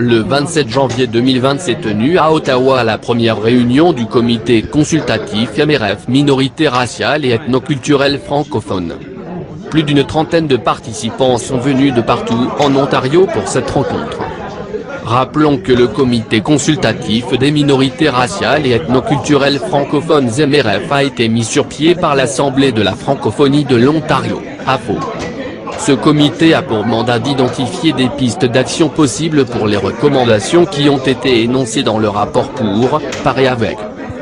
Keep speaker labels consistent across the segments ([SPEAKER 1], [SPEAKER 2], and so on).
[SPEAKER 1] Le 27 janvier 2020 s'est tenue à Ottawa la première réunion du comité consultatif MRF Minorités raciales et ethnoculturelles francophones. Plus d'une trentaine de participants sont venus de partout en Ontario pour cette rencontre. Rappelons que le comité consultatif des minorités raciales et ethnoculturelles francophones MRF a été mis sur pied par l'Assemblée de la francophonie de l'Ontario, AFO. Ce comité a pour mandat d'identifier des pistes d'action possibles pour les recommandations qui ont été énoncées dans le rapport par et avec,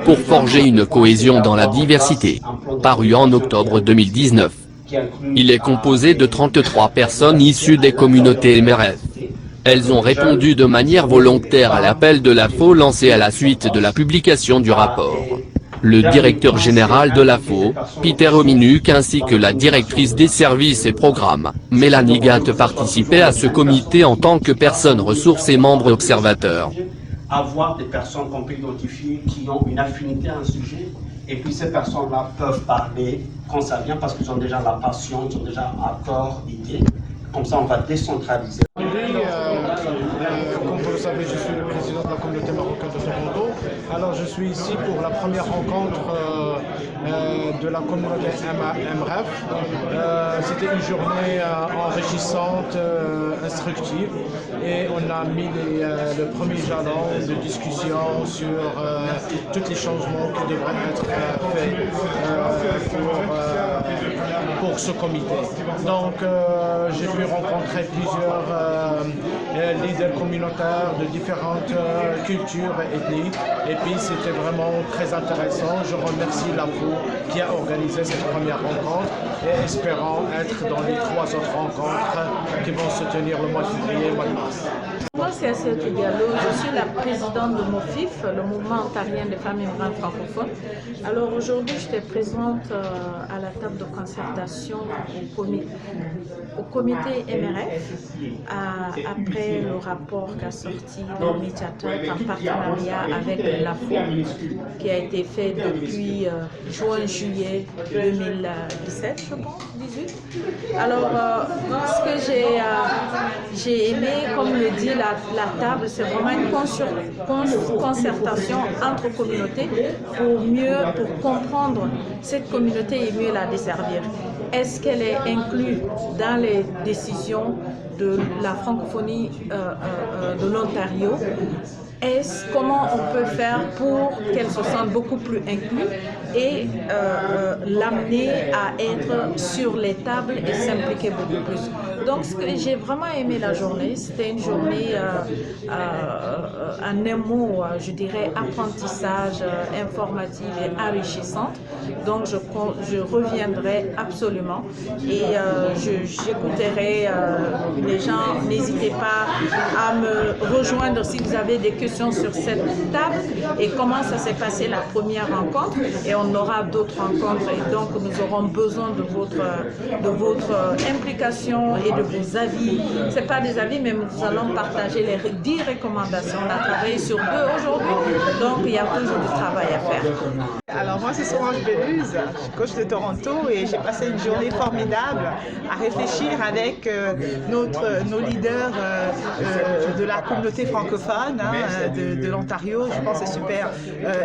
[SPEAKER 1] pour forger une cohésion dans la diversité, paru en octobre 2019. Il est composé de 33 personnes issues des communautés MRF. Elles ont répondu de manière volontaire à l'appel de l'AFO lancé à la suite de la publication du rapport. Le directeur général de l'AFO, Peter Ominuk ainsi que la directrice des services et programmes, Mélanie Gatt participaient à ce comité en tant que personnes ressources et membres observateurs.
[SPEAKER 2] Avoir des personnes qu'on peut identifier qui ont une affinité à un sujet, et puis ces personnes-là peuvent parler quand ça vient parce qu'ils ont déjà la passion, ils ont déjà un corps d'idées. Comme ça, on va décentraliser.
[SPEAKER 3] Comme vous le savez, je suis le président de la communauté marocaine de Toronto. Alors, je suis ici pour la première rencontre de la communauté MRF. C'était une journée enrichissante, instructive, et on a mis le premier jalon de discussion sur tous les changements qui devraient être faits pour ce comité. Donc, j'ai pu rencontrer plusieurs leaders communautaires de différentes cultures et ethnies, et puis c'était vraiment très intéressant. Je remercie l'AFO qui a organisé cette première rencontre et espérant être dans les 3 autres rencontres qui vont se tenir le mois de février et le mois de mars.
[SPEAKER 4] Moi, c'est Asset Diallo, je suis la présidente de MOFIF, le mouvement ontarien des femmes immigrantes francophones. Alors aujourd'hui, j'étais présente à la table de concertation au comité MRF, après le rapport qu'a sorti le médiateur en partenariat avec l'AFO, qui a été fait depuis juin-juillet 2017, je pense, 18. Alors, ce que j'ai aimé, comme le dit la table, c'est vraiment une concertation entre communautés pour comprendre cette communauté et mieux la desservir. Est-ce qu'elle est inclue dans les décisions de la francophonie de l'Ontario? Comment on peut faire pour qu'elle se sente beaucoup plus inclue et l'amener à être sur les tables et s'impliquer beaucoup plus. Donc j'ai vraiment aimé la journée, c'était une journée en un mot, je dirais apprentissage, informative et enrichissante. Donc je reviendrai absolument et j'écouterai les gens. N'hésitez pas à me rejoindre si vous avez des questions sur cette table et comment ça s'est passé la première rencontre, et on aura d'autres rencontres, et donc nous aurons besoin de votre implication et de vos avis. Ce n'est pas des avis, mais nous allons partager les 10 recommandations. On a travaillé sur 2 aujourd'hui, donc il y a toujours du travail à faire.
[SPEAKER 5] Alors moi c'est Solange Belluz, je suis coach de Toronto, et j'ai passé une journée formidable à réfléchir avec nos leaders de la communauté francophone de l'Ontario. Je pense que c'est super.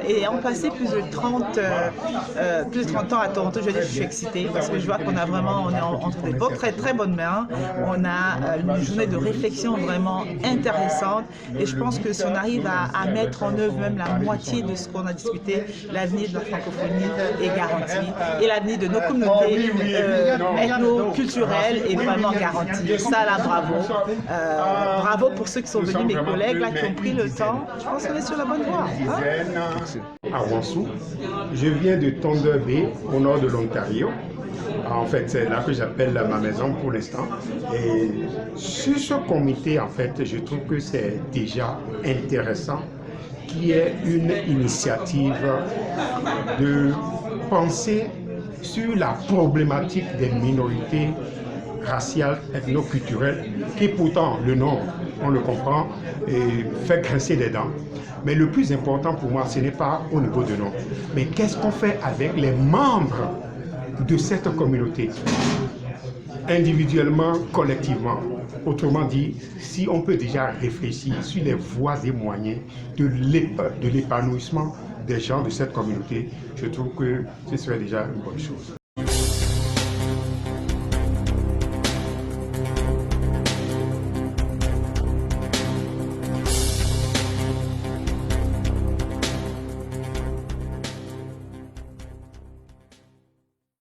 [SPEAKER 5] Et on passé plus de 30 ans à Toronto. Je veux dire, je suis excitée parce que je vois qu'on a vraiment, on est entre des très très bonnes mains. On a une journée de réflexion vraiment intéressante, et je pense que si on arrive à mettre en œuvre même la moitié de ce qu'on a discuté, l'avenir de la francophonie est garanti et l'avenir de nos communautés ethno-culturelles est vraiment garanti. Ça là, bravo. Bravo pour ceux qui sont venus, mes collègues là, qui ont pris le temps. Je pense qu'on est sur la bonne voie.
[SPEAKER 6] À Wansou, je viens de Thunder Bay, au nord de l'Ontario. En fait, c'est là que j'appelle ma maison pour l'instant. Et sur ce comité, en fait, je trouve que c'est déjà intéressant qu'il y ait une initiative de penser sur la problématique des minorités raciales, ethno-culturelles, qui pourtant, le nom, on le comprend, et fait grincer des dents. Mais le plus important pour moi, ce n'est pas au niveau de nom, mais qu'est-ce qu'on fait avec les membres de cette communauté, individuellement, collectivement. Autrement dit, si on peut déjà réfléchir sur les voies et moyens de l'épanouissement des gens de cette communauté, je trouve que ce serait déjà une bonne chose.